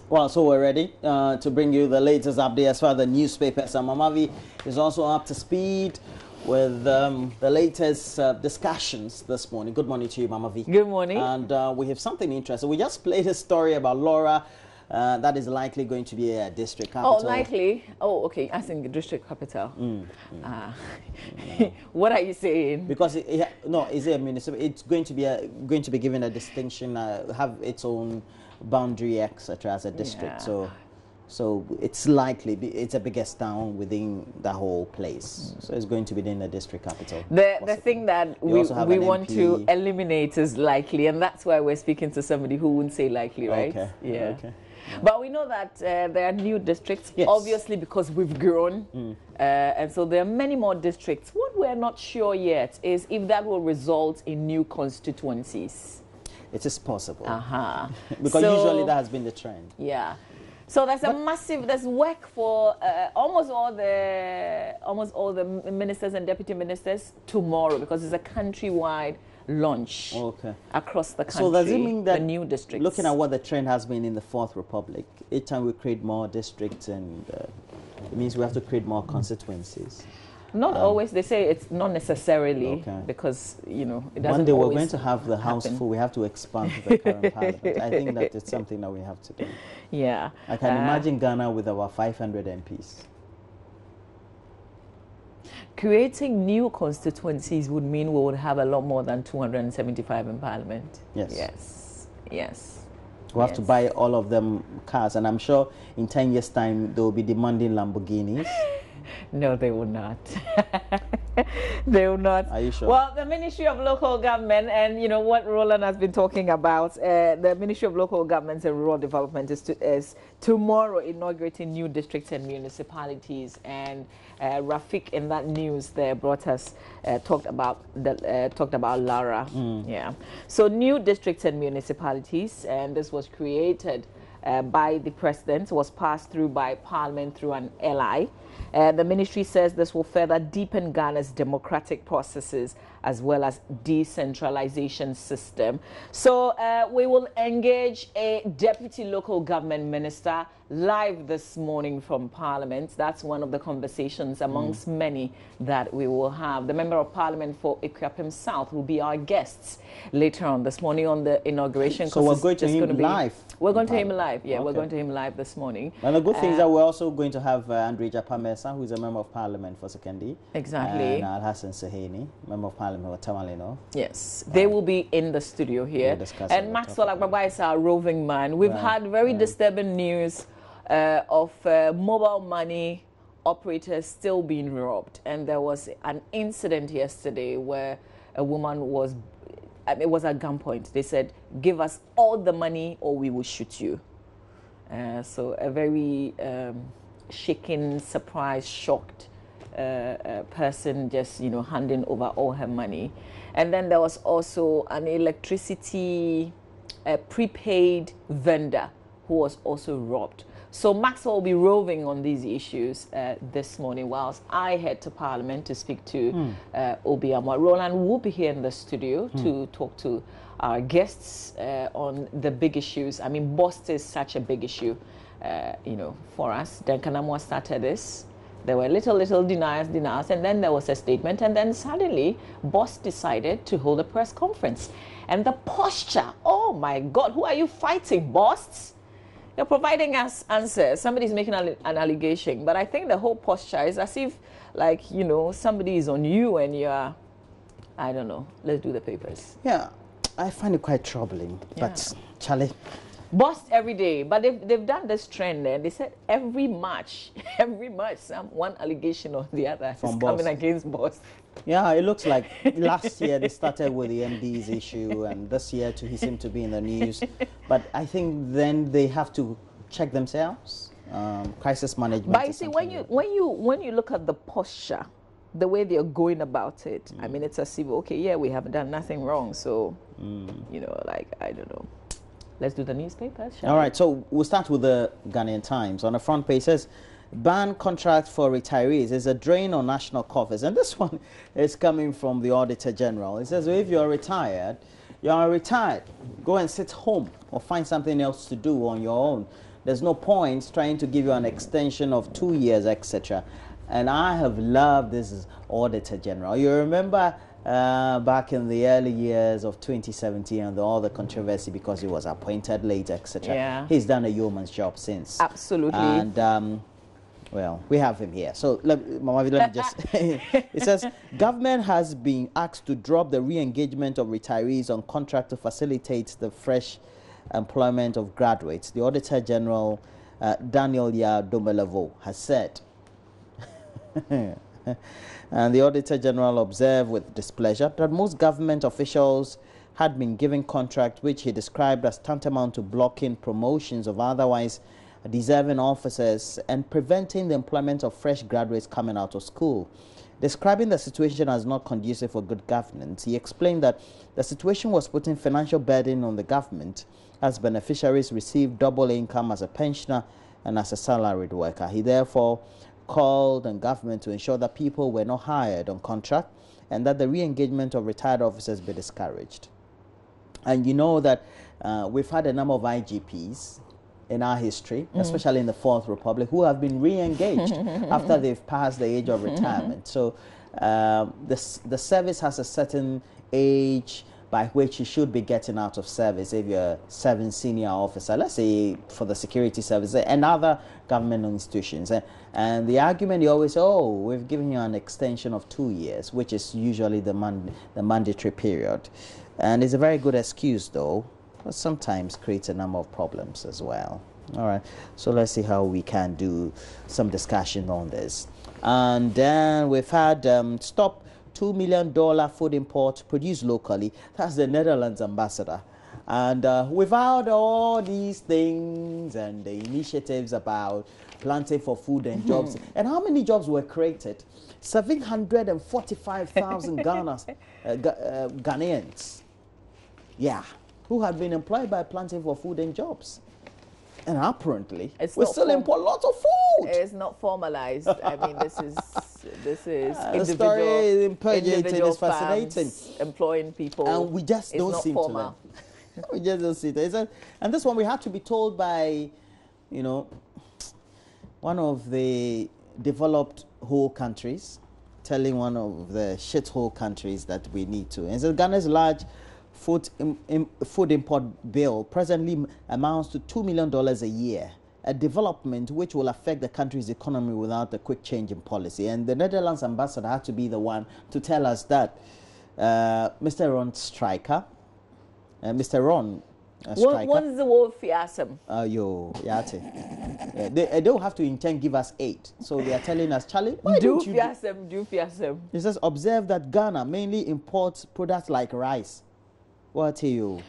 Well, so we're ready to bring you the latest update as far as the newspapers. And Mamavi is also up to speed with the latest discussions this morning. Good morning to you, Mamavi. Good morning. And we have something interesting. We just played a story about Laura that is likely going to be a district capital. Oh, likely? Oh, okay. I think district capital. What are you saying? Because is it a municipal? It's going to be given a distinction, have its own boundary, etc. as a district. Yeah. So it's likely it's the biggest town within the whole place. So it's going to be in the district capital. The thing that we want to eliminate is likely, and that's why we're speaking to somebody who wouldn't say likely, right? Okay. Yeah. Okay. Yeah. But we know that there are new districts, yes, obviously because we've grown, and so there are many more districts. What we're not sure yet is if that will result in new constituencies. It is possible. Because usually that has been the trend. Yeah. So there's work for almost all the ministers and deputy ministers tomorrow, because it's a countrywide launch across the country. So does it mean that the new districts, looking at what the trend has been in the Fourth Republic, each time we create more districts, and it means we have to create more constituencies? Not always. They say it's not necessarily, because it doesn't. One day we're going to have the House full. We have to expand the current parliament. I think that it's something that we have to do. Yeah. I can imagine Ghana with our 500 MPs. Creating new constituencies would mean we would have a lot more than 275 in parliament. Yes. Yes. We'll have to buy all of them cars, and I'm sure in 10 years' time they will be demanding Lamborghinis. No, they will not. They will not. Are you sure? Well, the Ministry of Local Government, and you know what Roland has been talking about, the Ministry of Local Government and Rural Development is tomorrow inaugurating new districts and municipalities. And Rafik in that news there brought us talked about Lara. Yeah. So new districts and municipalities, and this was created by the president, was passed through by Parliament through an LI. The ministry says this will further deepen Ghana's democratic processes as well as decentralization system. So we will engage a deputy local government minister live this morning from Parliament. That's one of the conversations amongst many that we will have. The Member of Parliament for Ikuapem South will be our guests later on this morning on the inauguration. So we're going to him live? We're going to him live, yeah. We're going to him live this morning. And the good thing is that we're also going to have Andre Japamesa, who is a Member of Parliament for Sekendi. Exactly. And Al-Hassan Saheni, Member of Parliament for Tamalino. Yes, they will be in the studio here. And Maxwell Agbaba is our roving man. We've had very disturbing news of mobile money operators still being robbed. And there was an incident yesterday where a woman was, it was at gunpoint. They said, give us all the money or we will shoot you. So a very shaken, surprised, shocked person just, handing over all her money. And then there was also an electricity prepaid vendor who was also robbed. So Maxwell will be roving on these issues this morning whilst I head to Parliament to speak to Obiama. Roland will be here in the studio to talk to our guests on the big issues. I mean, BOST is such a big issue, for us. Then Kanamwa started this. There were little deniers, and then there was a statement, and then suddenly BOST decided to hold a press conference. And the posture, oh my God, who are you fighting, BOST? You're providing us answers. Somebody's making an allegation, but I think the whole posture is as if, somebody is on you and you're, I don't know, let's do the papers. Yeah, I find it quite troubling, but Charlie. BOST every day, but they've done this trend there. They said every March, one allegation or the other is coming against BOST. Yeah, it looks like last year they started with the MD's issue, and this year too, he seemed to be in the news. But I think then they have to check themselves. Crisis management. But you see, when you look at the posture, the way they're going about it, I mean, it's as if we have done nothing wrong. So, I don't know. Let's do the newspapers, shall we? All right, so we'll start with the Ghanaian Times. On the front page, it says, ban contract for retirees is a drain on national coffers. And this one is coming from the Auditor General. It says, well, if you're retired, go and sit home or find something else to do on your own. there's no point trying to give you an extension of 2 years, etc. And I have loved this Auditor General. You remember back in the early years of 2017 and all the controversy because he was appointed late, etc. Yeah. He's done a yeoman's job since. Absolutely. And well, we have him here. So let me just. It says government has been asked to drop the re-engagement of retirees on contract to facilitate the fresh employment of graduates. The Auditor General Daniel Domelevo has said. And the Auditor General observed with displeasure that most government officials had been given contract which he described as tantamount to blocking promotions of otherwise deserving officers and preventing the employment of fresh graduates coming out of school. Describing the situation as not conducive for good governance, he explained that the situation was putting financial burden on the government as beneficiaries received double income as a pensioner and as a salaried worker. He therefore called on government to ensure that people were not hired on contract and that the re-engagement of retired officers be discouraged. And you know that we've had a number of IGPs in our history, especially in the Fourth Republic, who have been re-engaged after they've passed the age of retirement. So the service has a certain age by which you should be getting out of service if you're serving senior officer, let's say for the security service and other government institutions. And the argument you always say, oh, we've given you an extension of 2 years, which is usually the mandatory period. And it's a very good excuse, though, but sometimes creates a number of problems as well. All right, so let's see how we can do some discussion on this. And then we've had stop $2 million food import produced locally. That's the Netherlands ambassador. And without all these things and the initiatives about planting for food and jobs, and how many jobs were created? 745,000 Ghanaians. Yeah, who had been employed by planting for food and jobs. And apparently, we still import lots of food. It's not formalized. I mean, this is the story in is fascinating. Employing people, and we just don't seem to learn. We just don't see it. And this one we had to be told by, you know, one of the developed whole countries, telling one of the shithole countries that we need to. And so Ghana's large food import bill presently amounts to $2 million a year, a development which will affect the country's economy without a quick change in policy. And the Netherlands ambassador had to be the one to tell us that. Mr. Ron Stryker, Mr. Ron Stryker. What is the word fiasem? They don't have to intend give us 8. So they are telling us, Charlie, why don't you do fiasem? He says, observe that Ghana mainly imports products like rice. What are you?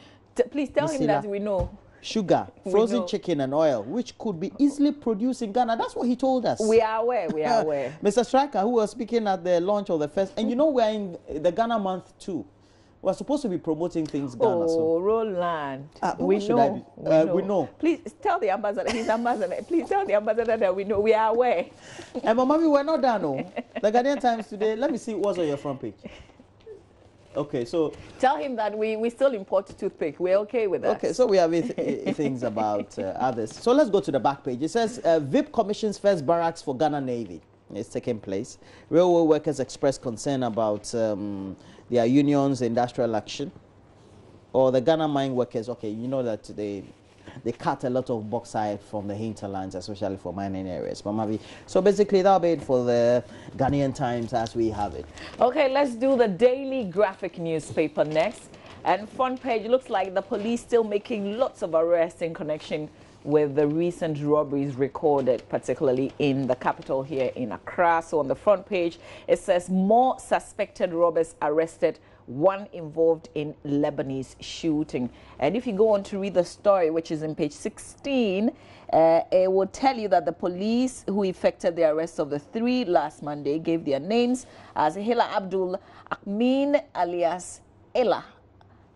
Please tell him that we know. Sugar, frozen chicken and oil, which could be easily produced in Ghana. That's what he told us. We are aware, we are aware. Mr. Stryker, who was speaking at the launch of the first, and you know we're in the Ghana month too. We're supposed to be promoting things Ghana. Oh, so. Roland. We know. We know. Please tell the ambassador, he's ambassador. Please tell the ambassador that we know, we are aware. And Mama, we're not done, no. The Ghanaian Times today, let me see what's on your front page. Okay, so tell him that we still import toothpick. We're okay with that. Okay, so we have things about others. So let's go to the back page. It says VIP commissions first barracks for Ghana Navy. It's taking place. Railway workers express concern about their unions' industrial action. Or the Ghana mine workers. Okay, you know that they cut a lot of bauxite from the hinterlands, especially for mining areas. So basically, that'll be it for the Ghanaian Times as we have it. Okay, let's do the Daily Graphic newspaper next. And front page looks like the police still making lots of arrests in connection with the recent robberies recorded, particularly in the capital here in Accra. So on the front page, it says more suspected robbers arrested, one involved in Lebanese shooting. And if you go on to read the story, which is in page 16, it will tell you that the police who effected the arrest of the 3 last Monday gave their names as Hila Abdul Akmin alias Ella,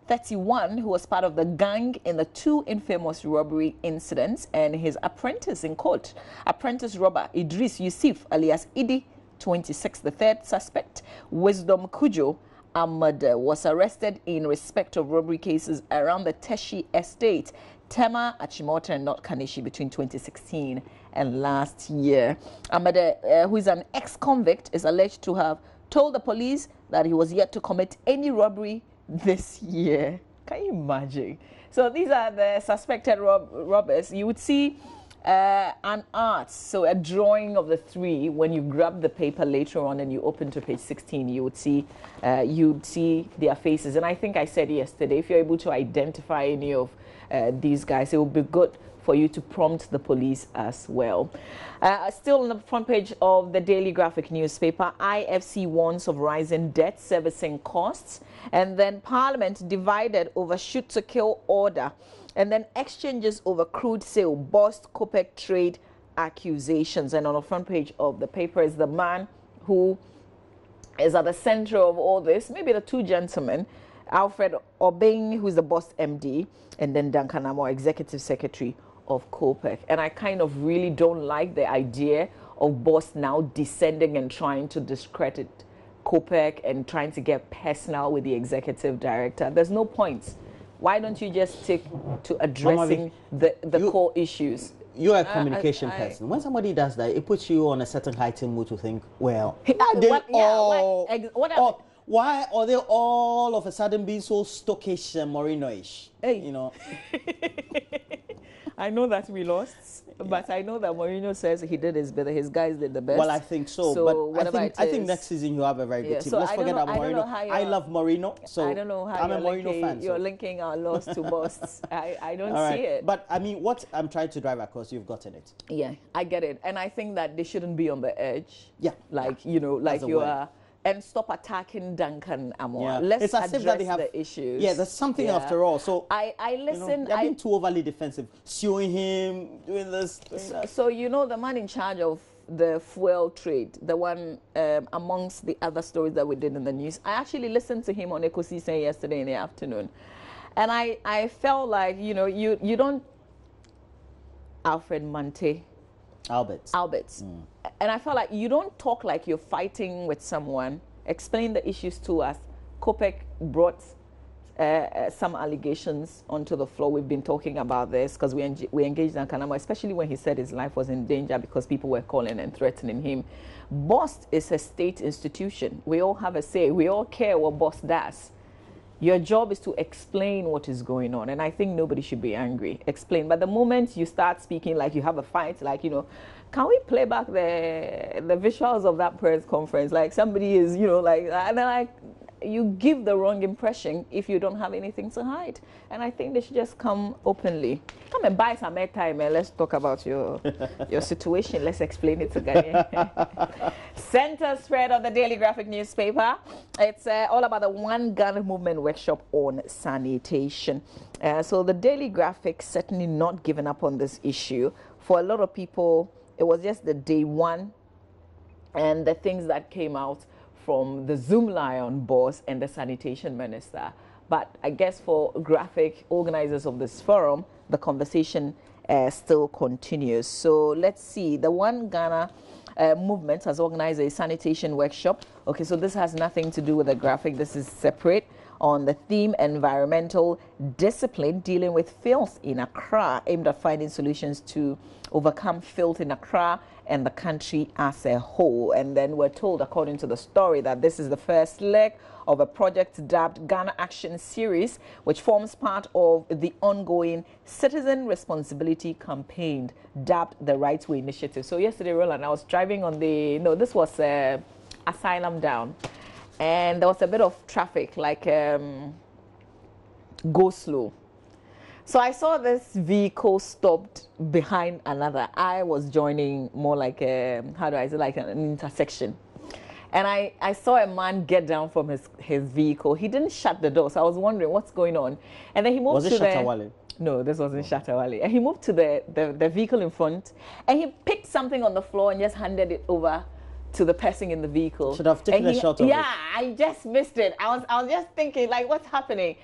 31, who was part of the gang in the 2 infamous robbery incidents, and his apprentice in court, apprentice robber Idris Yusuf alias Idi, 26, the 3rd suspect, Wisdom Kujo Amade was arrested in respect of robbery cases around the Teshi estate, Tema, Achimota, and North Kanishi between 2016 and last year. Amade, who is an ex-convict, is alleged to have told the police that he was yet to commit any robbery this year. Can you imagine? So these are the suspected robbers. You would see an art, so a drawing of the three. When you grab the paper later on and you open to page 16, you'd see their faces. And I think I said yesterday, if you're able to identify any of these guys, it would be good for you to prompt the police as well. Still on the front page of the Daily Graphic newspaper, IFC warns of rising debt servicing costs, and then Parliament divided over shoot to kill order, and then exchanges over crude sale burst COPEC trade accusations. And on the front page of the paper is the man who is at the center of all this, maybe the two gentlemen, Alfred Obeng, who's the Boss MD, and then Duncan Amo, Executive Secretary of COPEC. And I kind of really don't like the idea of Boss now descending and trying to discredit COPEC and trying to get personal with the Executive Director. There's no point. Why don't you just stick to addressing the core issues? You're a communication person. When somebody does that, it puts you on a certain heightened mood to think, well, why are they all of a sudden being so stockish and Mourinho-ish? Hey. You know. I know that we lost, but I know that Mourinho says he did his better. His guys did the best. Well, I think so. But I think next season you have a very good team. So let's forget about Mourinho. I love Mourinho, so I don't know how I'm a Mourinho fan. You're linking our loss to Boss. I don't see it. But I mean, what I'm trying to drive across, you've gotten it. Yeah, I get it, and I think that they shouldn't be on the edge. Yeah, like you know, like you are. And stop attacking Duncan Amo. Yeah. Let's address the issues. Yeah, there's something after all. So I listen. They're being too overly defensive, suing him, doing this. So you know the man in charge of the fuel trade, the one amongst the other stories that we did in the news. I actually listened to him on Ecosystem yesterday in the afternoon, and I felt like you don't Alfred Mante. Albert. And I felt like you don't talk like you're fighting with someone. Explain the issues to us. COPEC brought some allegations onto the floor. We've been talking about this because we engaged Duncan Amo, especially when he said his life was in danger because people were calling and threatening him. BOST is a state institution. We all have a say. We all care what BOST does. Your job is to explain what is going on, and I think nobody should be angry. Explain. But the moment you start speaking like you have a fight, like, can we play back the visuals of that press conference? Like somebody is, and then you give the wrong impression if you don't have anything to hide. And I think they should just come openly. Come and buy some airtime and let's talk about your situation. Let's explain it to Ghanaians. Center spread of the Daily Graphic newspaper. It's all about the One Ghana Movement workshop on sanitation. So the Daily Graphic certainly not giving up on this issue. For a lot of people, it was just the day one and the things that came out from the Zoom Lion boss and the sanitation minister. But I guess for graphic organizers of this forum, the conversation still continues. So let's see. The One Ghana movement has organized a sanitation workshop. Okay, so this has nothing to do with the graphic. This is separate, on the theme environmental discipline dealing with filth in Accra, aimed at finding solutions to overcome filth in Accra and the country as a whole. And then we're told, according to the story, that this is the first leg of a project dubbed Ghana Action Series, which forms part of the ongoing citizen responsibility campaign dubbed the Right Way Initiative. So yesterday, Roland, I was driving on this was Asylum Down, and there was a bit of traffic, like go slow. So I saw this vehicle stopped behind another. I was joining more like like an intersection. And I saw a man get down from his vehicle. He didn't shut the door, so I was wondering what's going on. And then he moved to Shatawale? No, this wasn't Shatawale. And he moved to the vehicle in front, and he picked something on the floor and just handed it over to the person in the vehicle. Should have taken a shot of it. Yeah, I just missed it. I was just thinking, like, what's happening?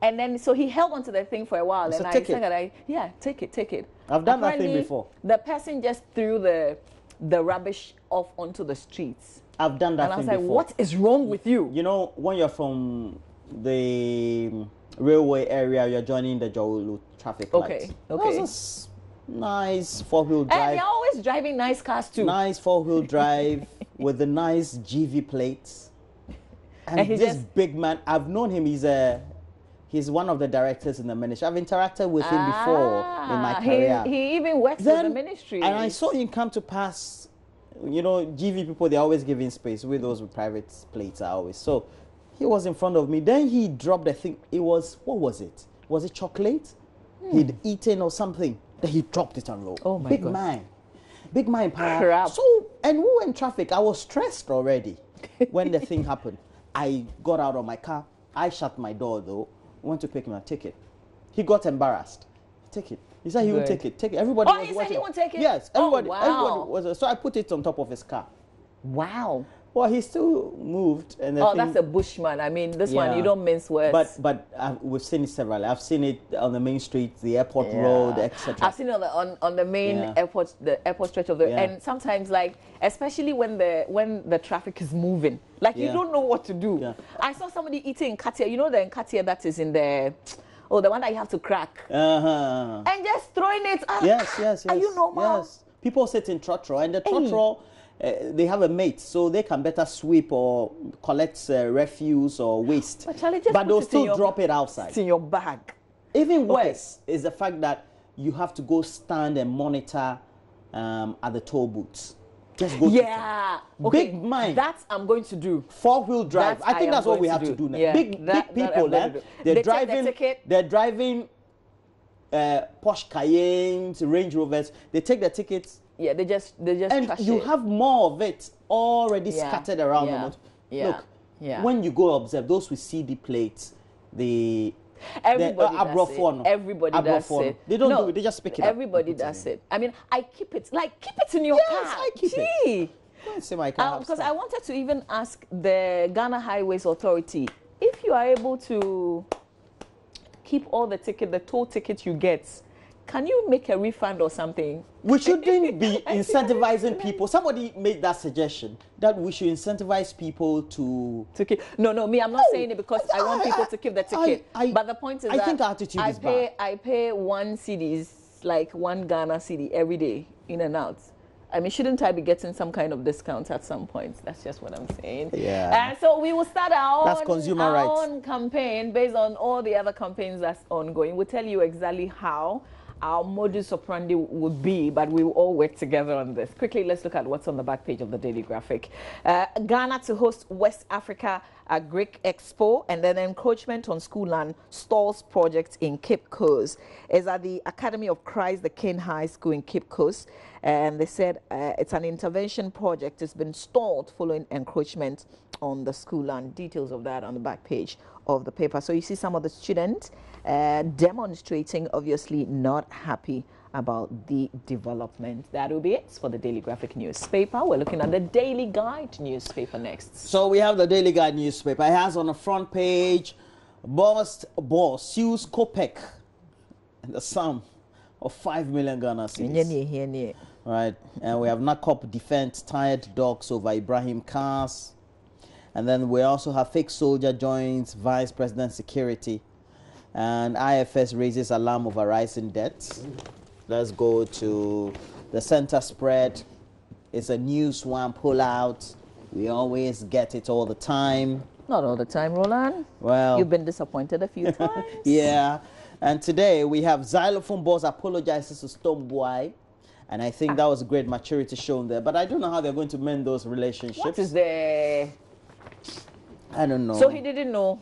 And then, so he held onto the thing for a while, and take it. I've done that thing before. The person just threw the rubbish off onto the streets. I've done that and I was thing like, before. what is wrong with you? You know, when you're from the railway area, you're joining the Jolu traffic light. Okay. That was a nice four-wheel drive. And they're always driving nice cars too. Nice four-wheel drive with the nice GV plates. And this big man, I've known him. He's one of the directors in the ministry. I've interacted with him before in my career. He even works with the ministry. And I saw him come to pass. You know, GV people, they're always giving space. With those with private plates are always. So he was in front of me. Then he dropped the thing. It was, what was it? Was it chocolate? He'd eaten or something. Then he dropped it on road. Oh my God. Big man power. Crap. So, and we were in traffic. I was stressed already when the thing happened. I got out of my car. I shut my door though. Went to pick him a ticket. He got embarrassed. Take it. He said he would take it. Take it. Everybody was he watching. said he would take it? Yes. Everybody, oh, wow. everybody was. So I put it on top of his car. Wow. Well, he still moved. And that's a bushman. I mean, this one, you don't mince words. But we've seen it several. I've seen it on the main street, the airport road, etc. I've seen it on the main airport, the airport stretch of the, and sometimes like, especially when the traffic is moving, like you don't know what to do. Yeah. I saw somebody eating katia. You know the katia that is in the, the one that you have to crack, and just throwing it. Yes. Are you normal? Yes. People sit in trotro, and the trotro. They have a mate, so they can better sweep or collect refuse or waste. But they'll still drop it outside. It's in your bag. Even worse is the fact that you have to go stand and monitor at the toll booths. Just go. Yeah. Okay. Big mind. That I'm going to do. Four-wheel drive. I think that's what we have to do now. Yeah, big people, they're driving Porsche Cayennes, Range Rovers. They take the tickets. Yeah, they just and trash you it. have more of it already scattered around the motor. Look, when you go observe those with CD plates, everybody does it. Everybody does it. They don't do it. They just pick it up. Everybody does it. I mean, I keep it in your car. Yes, I keep it. Because I wanted to even ask the Ghana Highways Authority if you are able to keep all the toll tickets you get. Can you make a refund or something? We shouldn't be incentivizing people. Somebody made that suggestion that we should incentivize people to keep. No, I'm not saying it because I want people to keep the ticket. But the point is I think our attitude is bad. I pay 1 cedis, like 1 Ghana cedi every day, in and out. I mean, shouldn't I be getting some kind of discount at some point? That's just what I'm saying. Yeah. And so we will start our own campaign based on all the other campaigns that's ongoing. We'll tell you exactly how our modus operandi would be, but we will all work together on this. Quickly, let's look at what's on the back page of the Daily Graphic. Ghana to host West Africa Agric Expo, and then encroachment on school land stalls project in Cape Coast. Is at the Academy of Christ the King High School in Cape Coast, and they said it's an intervention project. It's been stalled following encroachment on the school land. Details of that on the back page of the paper. So you see some of the students demonstrating, obviously not happy about the development. That will be it for the Daily Graphic newspaper. We're looking at the Daily Guide newspaper next. So we have the Daily Guide newspaper. It has on the front page, boss sues Kopek and the sum of 5 million Ghana cedis. Right, and we have NACOP defense tired dogs over Ibrahim Cars. And then we also have fake soldier joins vice president security. And IFS raises alarm over rising debts. Let's go to the center spread. It's a news one pullout. We always get it all the time. Not all the time, Roland. Well, you've been disappointed a few times. Yeah. And today we have xylophone boss apologizes to Stonebwoy. And I think that was a great maturity shown there. But I don't know how they're going to mend those relationships. What is there? I don't know. So he didn't know.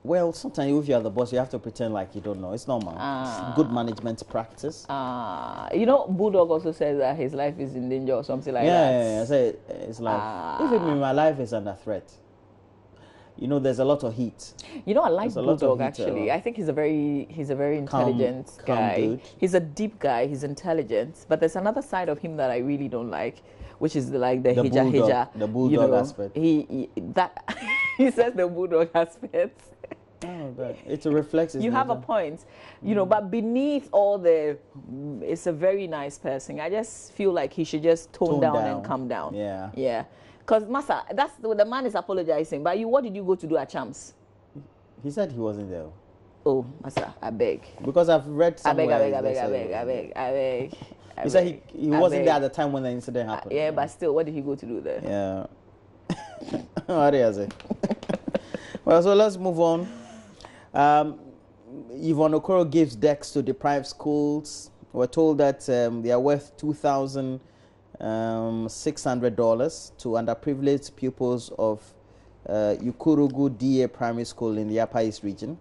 Well, sometimes if you're the boss, you have to pretend like you don't know. It's normal. It's good management practice. You know, Bulldog also says that his life is in danger or something like that. Yeah. So it's like, even my life is under threat. You know, there's a lot of heat. You know, I like Bulldog actually. I think he's a very intelligent guy. Calm dude. He's a deep guy. He's intelligent. But there's another side of him that I really don't like, which is the bulldog aspect. He says the Bulldog aspect. Oh, but it's a reflex. You have a point, you know, but beneath all the, it's a very nice person. I just feel like he should just tone down and calm down. Yeah. Yeah. Because, Massa, that's the man is apologizing. But what did you go to do at Champs? He said he wasn't there. Oh, Massa, I beg. Because I've read somewhere. I beg. He said he wasn't there at the time when the incident happened. Yeah, but still, what did he go to do there? Yeah. What is it? Well, so let's move on. Yvonne Okoro gives decks to deprived schools. We're told that they are worth $2,600 to underprivileged pupils of Yukurugu DA Primary School in the Upper East region.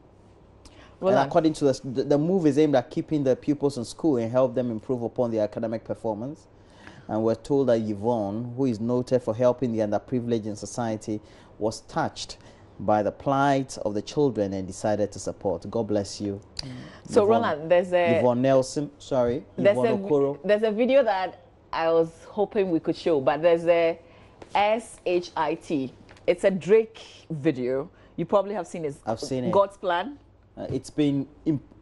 Well, and according to the move is aimed at keeping the pupils in school and help them improve upon their academic performance. And we're told that Yvonne, who is noted for helping the underprivileged in society, was touched by the plight of the children and decided to support. God bless you. So, Yvonne, Roland, there's a... Yvonne Nelson, sorry. Yvonne Okoro. There's a video that I was hoping we could show, but there's a SHIT. It's a Drake video. You probably have seen it. I've seen it. God's Plan. It's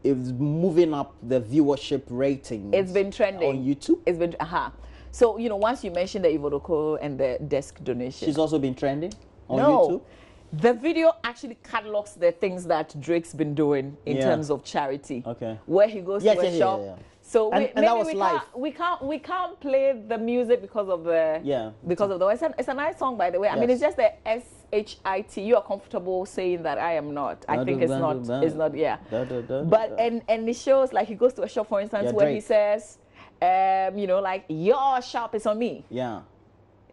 moving up the viewership ratings. It's been trending. On YouTube? It's been, So, you know, once you mentioned the Yvonne Okoro and the desk donation. She's also been trending on YouTube? The video actually catalogs the things that Drake's been doing in terms of charity. Okay. Where he goes to a shop. Yeah. So and that was live. We can't play the music because of the it's a nice song, by the way. I mean, it's just the SHIT. You are comfortable saying that? I am not. I think it's not. But and it shows, like, he goes to a shop, for instance, where he says, you know, like, your shop is on me. Yeah.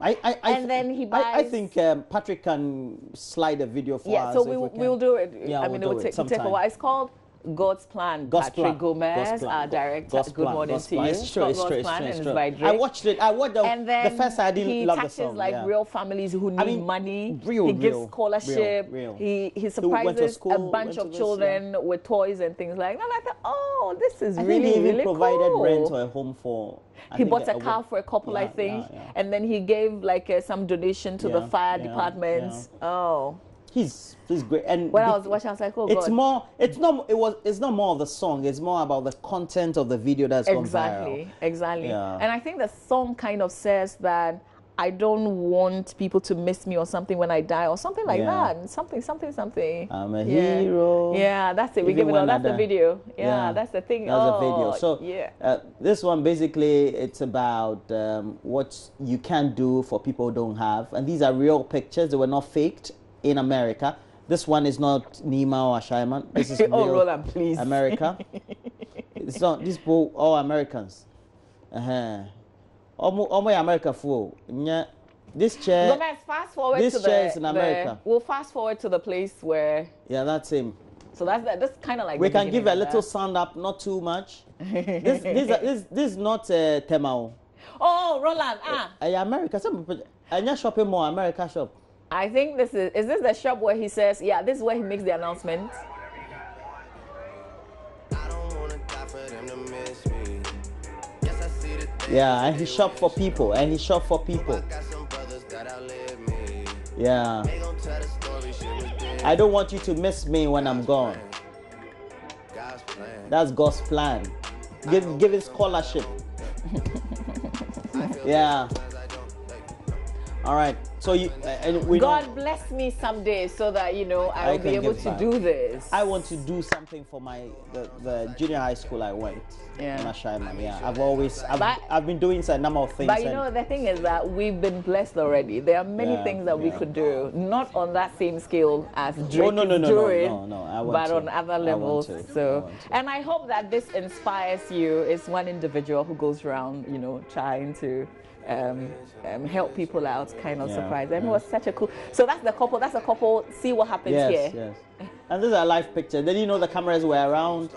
Then he buys. I think Patrick can slide a video for us. Yeah, so we'll do it. Yeah, I mean, it will take a while. It's called God's Plan. Patrick Gomez, our director. Good morning to you. It's God's Plan, and it's by Drake. I watched it. I watched the first I didn't love the song. He touches like real families who need money. He gives scholarship. He surprises a bunch of children with toys and things like that. I thought, oh, this is really cool. He even provided rent or a home for. He bought a car for a couple, I think, and then he gave like some donation to the fire departments. Oh. He's great. And when I was watching, I was like, oh God. It's not more of the song, it's more about the content of the video that's gone viral. Exactly. Yeah. And I think the song kind of says that I don't want people to miss me or something when I die or something like that. Something. I'm a hero. Yeah, that's it. We give it all. That's the video. Yeah, that's the thing. That's the video. So this one basically, it's about what you can do for people who don't have. And these are real pictures. They were not faked in America. This one is not Nima or Ashaiman. This is real Roland, please. America. It's not, these people, all Americans. All my America fool. This chair. Gomez, fast forward this chair is in America. We'll fast forward to the place where. Yeah, that's him. So that's kind of like. We can give a little sound up, not too much. This is not Temao. Oh, Roland. America. Some people. And shopping more America shop. I think this is this the shop where he says, yeah, this is where he makes the announcement. Yeah, and he shop for people, Yeah. I don't want you to miss me when I'm gone. That's God's plan. Giving scholarship. Yeah. All right. So God bless me someday so that I will be able to do this. I want to do something for the junior high school I went. Yeah. I've been doing a number of things. But the thing is that we've been blessed already. There are many things that we could do, not on that same scale as Drake is doing, but on other levels. And I hope that this inspires you. It's one individual who goes around, trying to help people out, kind of surprise. And it was such a cool. So that's the couple. That's a couple. See what happens here. Yes. And this is a live picture. Then the cameras were around,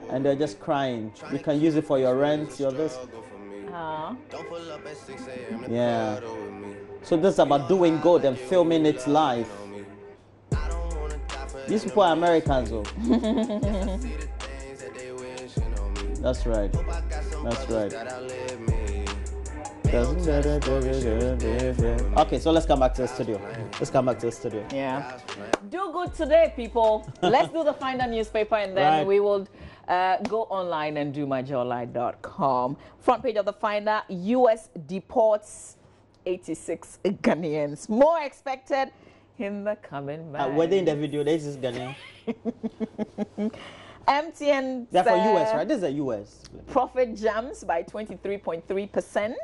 and they're just crying. You can use it for your rent, your this. Yeah. So this is about doing good and filming it live. These people are Americans, though. That's right. Okay, so let's come back to the studio. Yeah. Do good today, people. Let's do the Finder newspaper, and then we will go online and do myjawline.com. Front page of the Finder: U.S. deports 86 Ghanaians. More expected in the coming months. Were they in the video? This is Ghanaian. MTN. They're for US, right? This is a US. Profit jumps by 23.3%.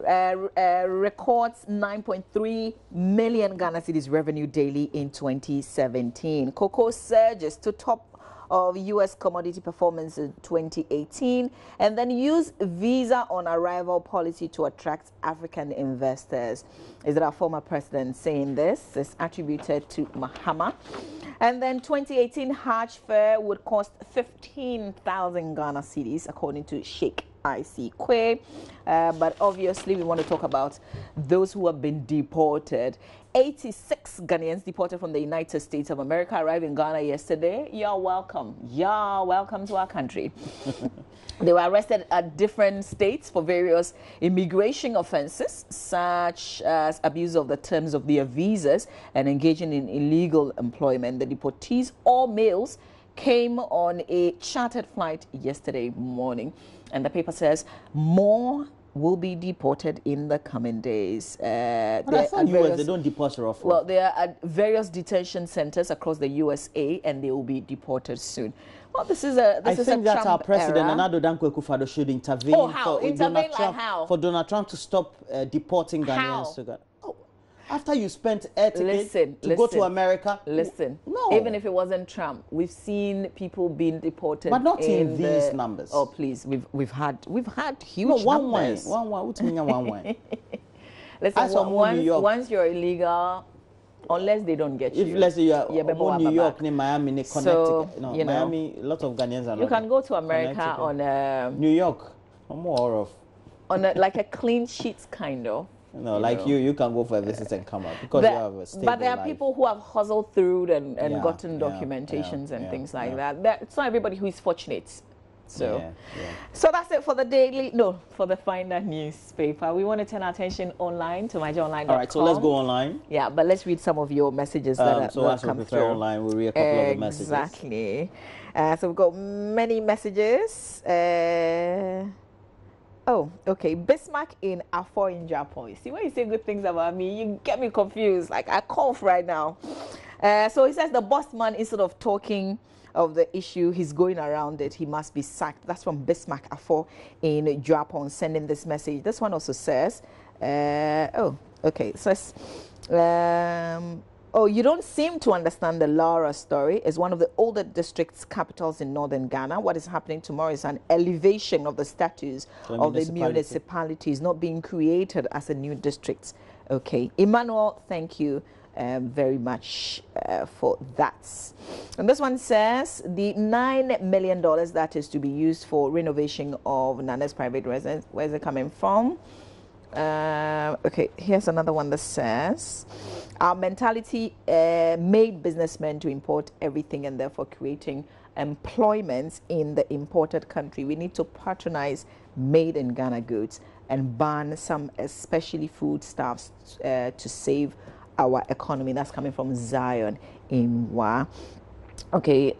Records 9.3 million Ghana cedis revenue daily in 2017. Cocoa surges to top of U.S. commodity performance in 2018, and then use visa on arrival policy to attract African investors. Is it our former president saying this? It's attributed to Mahama. And then 2018 Hajj fare would cost 15,000 Ghana cedis, according to Sheikh IC Kwe. But obviously we want to talk about those who have been deported. 86 Ghanaians deported from the United States of America arrived in Ghana yesterday. You're welcome. You're welcome to our country. They were arrested at different states for various immigration offenses, such as abuse of the terms of their visas and engaging in illegal employment. The deportees, all males, came on a chartered flight yesterday morning. And the paper says more will be deported in the coming days. But I thought US, they don't deport roughly. Well, they are at various detention centers across the USA, and they will be deported soon. Well, this is a I think that Trump our president, era. Nana Dankwa Akufo-Addo, should intervene. Oh, how? Intervene like how? For Donald Trump to stop deporting Ghanaians to Ghana. Oh, after you spent air tickets to go to America. Listen. No. Even if it wasn't Trump, we've seen people being deported. But not in these numbers. Oh, please. We've had huge numbers. One way. What do you mean one way? Listen, once you're illegal, unless they don't get you. If let's say you are New York, Miami, Connecticut, so, Miami, a lot of Ghanaians are. You can go to America on New York, more of on like a clean sheets kind of. No, like you can go for a visit and come out because you have a stable But there are life. people who have hustled through and gotten documentations and things like that. It's not everybody who is fortunate. So, so that's it for the for the Finder newspaper. We want to turn our attention online to myjawline.com. All right, so let's go online. Yeah, but let's read some of your messages that have come through. Online, we'll read a couple of the messages. Exactly. So we've got many messages. Oh, okay. Bismarck in Afo in Japan. See, when you say good things about me, you get me confused. Like, I cough right now. So he says the boss man, instead of talking of the issue, he's going around it. He must be sacked. That's from Bismarck Afo in Japan, sending this message. This one also says, oh, okay. So oh, you don't seem to understand the Lara story. It's one of the older districts capitals in northern Ghana. What is happening tomorrow is an elevation of the status of the municipalities, not being created as a new district. Okay. Emmanuel, thank you very much for that. And this one says the $9 million that is to be used for renovation of Nana's private residence. Where is it coming from? Okay, here's another one that says our mentality made businessmen to import everything and therefore creating employment in the imported country. We need to patronize made in Ghana goods and ban some, especially foodstuffs, to save our economy. That's coming from Zion in Wa. Okay,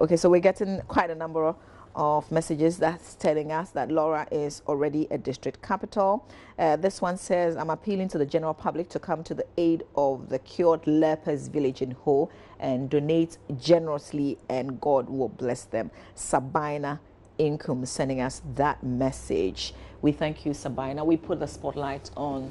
okay, so we're getting quite a number of messages that's telling us that Laura is already a district capital. This one says, I'm appealing to the general public to come to the aid of the cured lepers village in Ho and donate generously and God will bless them. Sabina Income sending us that message. We thank you, Sabina. We put the spotlight on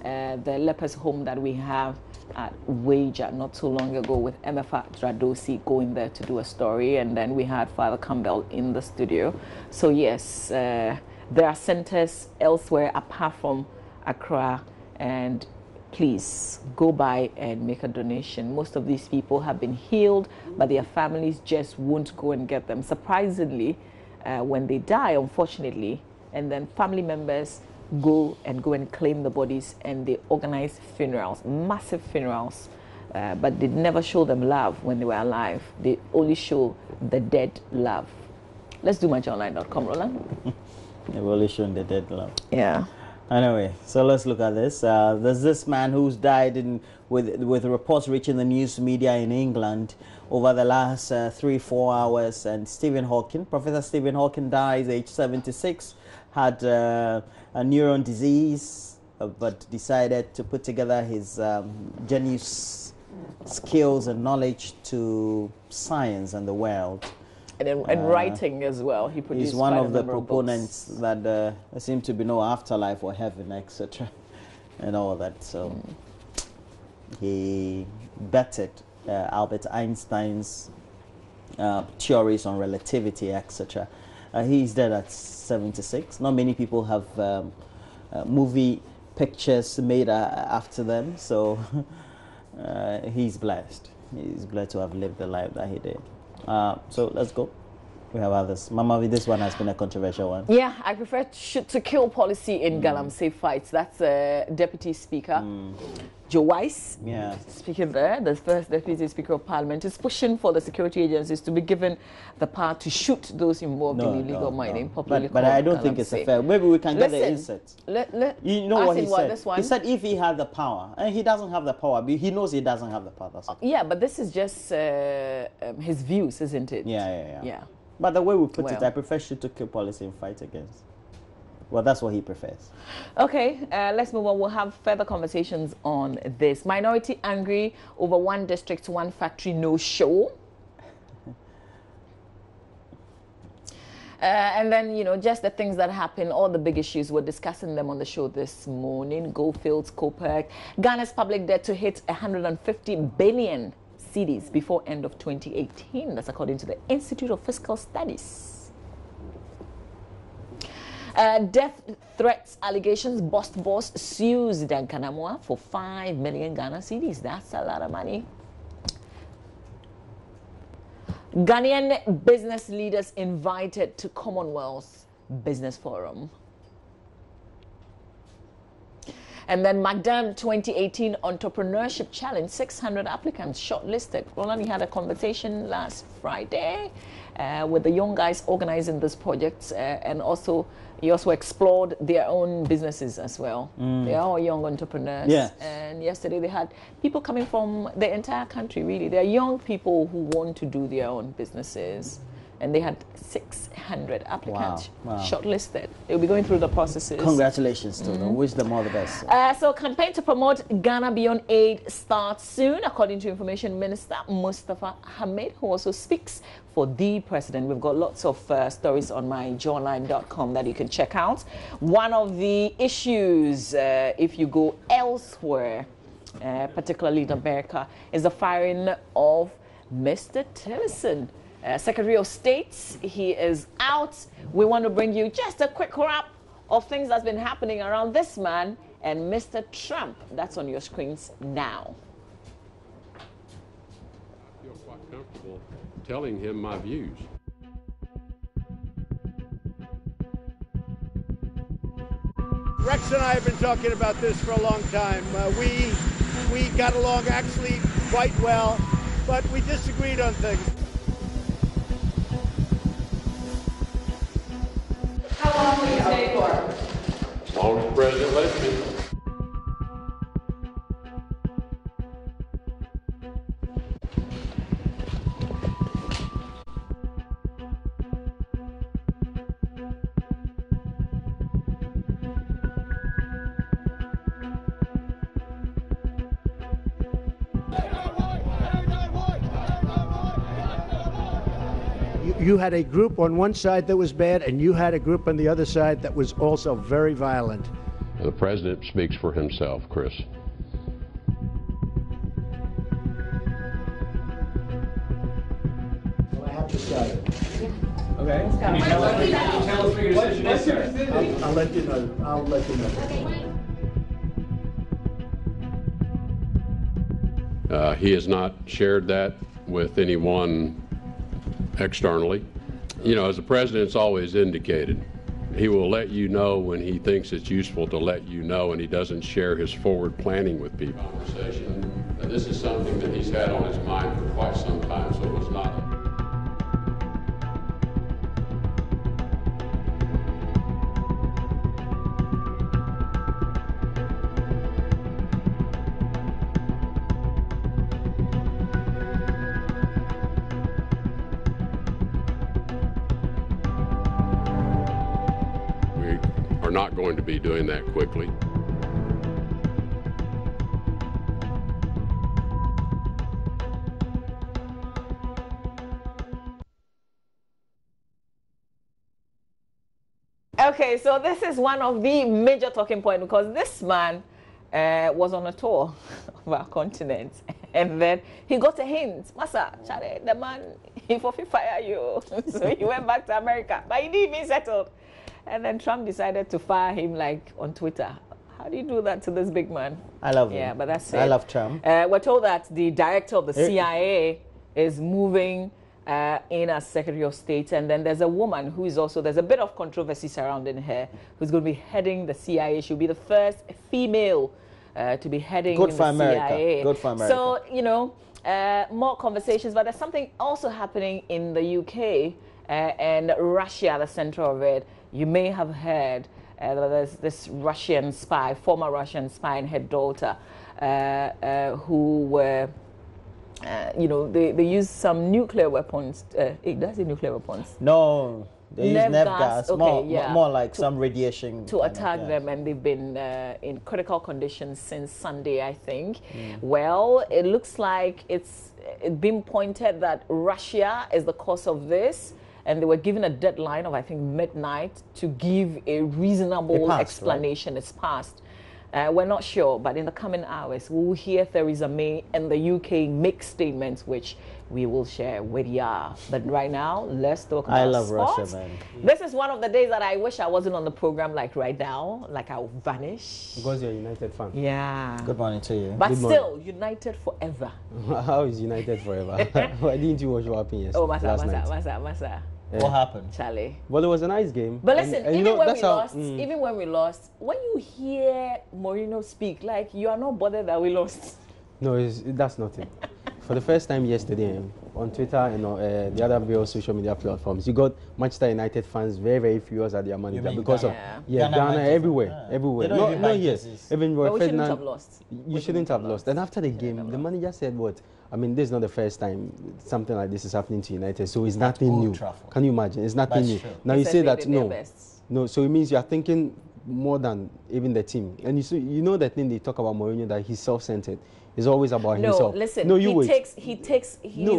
the lepers home that we have at Wager not too long ago with MFA Dradosi going there to do a story, and then we had Father Campbell in the studio. So yes, there are centers elsewhere apart from Accra, and please go by and make a donation. Most of these people have been healed, but their families just won't go and get them. Surprisingly, when they die, unfortunately, and then family members go and claim the bodies, and they organize funerals, massive funerals, but they never show them love when they were alive. They only show the dead love. Let's do myjawline.com, Roland. They've only shown the dead love. Yeah. Anyway, so let's look at this. There's this man who's died with reports reaching the news media in England over the last 3-4 hours. And Professor Stephen Hawking dies, age 76, had a neuron disease, but decided to put together his genius skills and knowledge to science and the world. And writing as well. He's one of the proponents that there seems to be no afterlife or heaven, etc. and all that. So he bettered Albert Einstein's theories on relativity, etc. He's dead at 76. Not many people have movie pictures made after them, so he's blessed. He's blessed to have lived the life that he did. So let's go. We have others. Mama, this one has been a controversial one. Yeah, I prefer shoot-to kill policy in Galamsey fights. That's Deputy Speaker Joe Wise. Yeah. Speaking there, the first Deputy Speaker of Parliament is pushing for the security agencies to be given the power to shoot those involved in illegal mining. But I don't think it's a fair. Maybe we can get the insert. You know what he said? He said if he had the power, and he doesn't have the power, but he knows he doesn't have the power. That's yeah, but this is just his views, isn't it? Yeah. But the way we put it, I prefer shoot-to-kill policy and fight against. Well, that's what he prefers. Okay, let's move on. We'll have further conversations on this. Minority angry over one district, one factory, no show. And then, you know, just the things that happen, all the big issues, we're discussing them on the show this morning. Goldfields, Copac, Ghana's public debt to hit 150 billion cedis before end of 2018. That's according to the Institute of Fiscal Studies. Death threats allegations. Boss sues Dankanamwa for 5 million Ghana cedis. That's a lot of money. Ghanaian business leaders invited to Commonwealth Business Forum. And then Magdan 2018 Entrepreneurship Challenge, 600 applicants shortlisted. Roland, had a conversation last Friday with the young guys organizing this project, and also he also explored their own businesses as well. They are all young entrepreneurs. Yes. And yesterday they had people coming from the entire country, really. They are young people who want to do their own businesses. And they had 600 applicants shortlisted. They'll be going through the processes. Congratulations to them. Wish them all the best. So campaign to promote Ghana Beyond Aid starts soon, according to Information Minister Mustafa Hamid, who also speaks for the president. We've got lots of stories on myjawline.com that you can check out. One of the issues, if you go elsewhere, particularly in America, is the firing of Mr. Tillerson. Secretary of State, he is out. We want to bring you just a quick wrap of things that's been happening around this man and Mr. Trump. That's on your screens now. I feel quite comfortable telling him my views. Rex and I have been talking about this for a long time. We got along actually quite well, but we disagreed on things. How long will you stay for? As long as the president lets me. You had a group on one side that was bad, and you had a group on the other side that was also very violent. The president speaks for himself, Chris. Well, I have to say. Okay. Can you tell us what your decision is, sir? I'll let you know. I'll let you know. He has not shared that with anyone externally. You know, as the president's always indicated, he will let you know when he thinks it's useful to let you know, and he doesn't share his forward planning with people. Conversation. This is something that he's had on his mind for quite some time, so it was not. are not going to be doing that quickly. Okay, so this is one of the major talking points because this man was on a tour of our continent, and then he got a hint. Masa, Charlie, the man, he for fire you. So he went back to America, but he didn't even settle. And then Trump decided to fire him like on Twitter. How do you do that to this big man? I love him. Yeah, but that's it. I love Trump. We're told that the director of the CIA is moving in as Secretary of State, and then there's a woman who is also, there's a bit of controversy surrounding her, who's going to be heading the CIA. She'll be the first female to be heading the CIA. Good for America. So, you know, more conversations, but there's something also happening in the UK and Russia at the center of it. You may have heard there's this Russian spy, former Russian spy, and her daughter who were you know, they use some nuclear weapons. Does it nuclear weapons? No, they use nerve gas. Okay, more like some radiation to attack them, and they've been in critical conditions since Sunday, I think. Well, it looks like it's been pointed that Russia is the cause of this, and they were given a deadline of, I think, midnight to give a reasonable explanation. Right? It's passed. We're not sure, but in the coming hours, we'll hear Theresa May and the UK make statements, which we will share with ya. But right now, let's talk about I love sports. Russia, man. This is one of the days that I wish I wasn't on the program like right now, like I'll vanish. Because you're a United fan. Yeah. Good morning to you. But still, United forever. How is United forever? Why didn't you watch what happened yesterday? Oh, Masa. What happened? Charlie. Well, it was a nice game. But listen, and even when we lost, when you hear Mourinho speak, like, you are not bothered that we lost. No, that's nothing. For the first time yesterday, on Twitter and the other various social media platforms, you got Manchester United fans very, very furious at their manager because of Ghana everywhere. Not here. Even but we shouldn't have lost. You shouldn't have lost. And after the game, the manager said, "What? I mean, this is not the first time something like this is happening to United, so it's nothing new." Can you imagine? It's nothing new. Now you say that no. So it means you are thinking more than even the team. And you know the thing they talk about Mourinho, that he's self-centered. It's always about himself. Listen, no, he's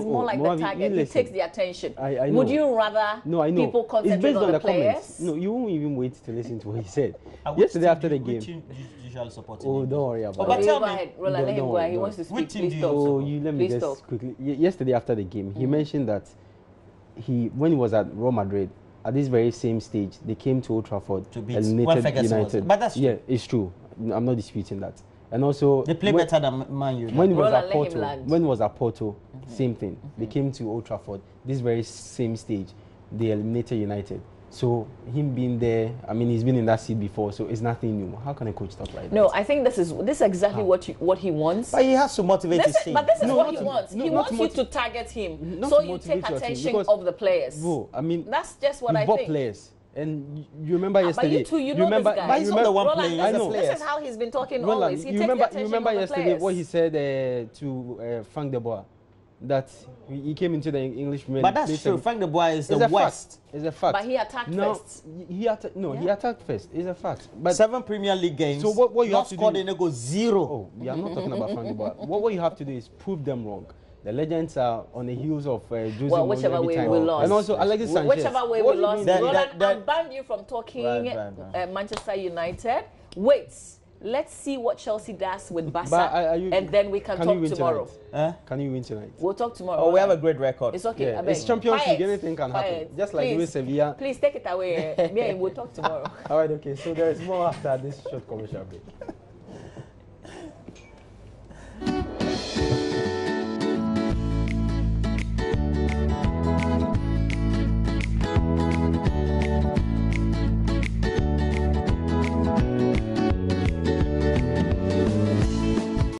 more like the target. He takes the attention. I know. Would you rather people concentrate on the players? Comments. No, you won't even wait to listen to what he said. Yesterday after the game. Oh, don't worry about it. But tell me. Roland, let him go. He wants to speak. Please talk. Oh, let me just quickly. Yesterday after the game, he mentioned that when he was at Real Madrid, at this very same stage, they came to Old Trafford to beat United. But that's true. Yeah, it's true. I'm not disputing that. And also, they play better than Man U. When he was at Porto, same thing. They came to Old Trafford, this very same stage, they eliminated United. So him being there, I mean, he's been in that seat before, so it's nothing new. How can a coach talk like that? No, I think this is exactly what he wants. But he has to motivate his team. But this is what he wants. He wants you to target him, so you take attention of the players. Bro, I mean, that's just what I think. Players. And you remember yesterday. But you know this guy. But he's not the one playing. I know. This is how he's been talking always. He remember of yesterday players. what he said to Frank de Boer, that he came into the English Premier League. But that's true. Frank de Boer is the worst. It's a fact. But he attacked first. He attacked first. It's a fact. But 7 Premier League games. So what you have to do? They go 0. Oh, we are not talking about Frank de Boer. What you have to do is prove them wrong. The legends are on the heels of Jose Mourinho whichever way we lost. And also Alexis Sanchez. Whichever way we lost. Roland, I banned you from talking Manchester United. Wait, let's see what Chelsea does with Barca, and then we can talk tomorrow. Can you win tonight? We'll talk tomorrow. Oh, we have a great record. It's okay. Yeah. It's Champions League. Anything can happen. Just like with Sevilla. Please take it away. Yeah, we'll talk tomorrow. All right, okay. So there is more after this short commercial break.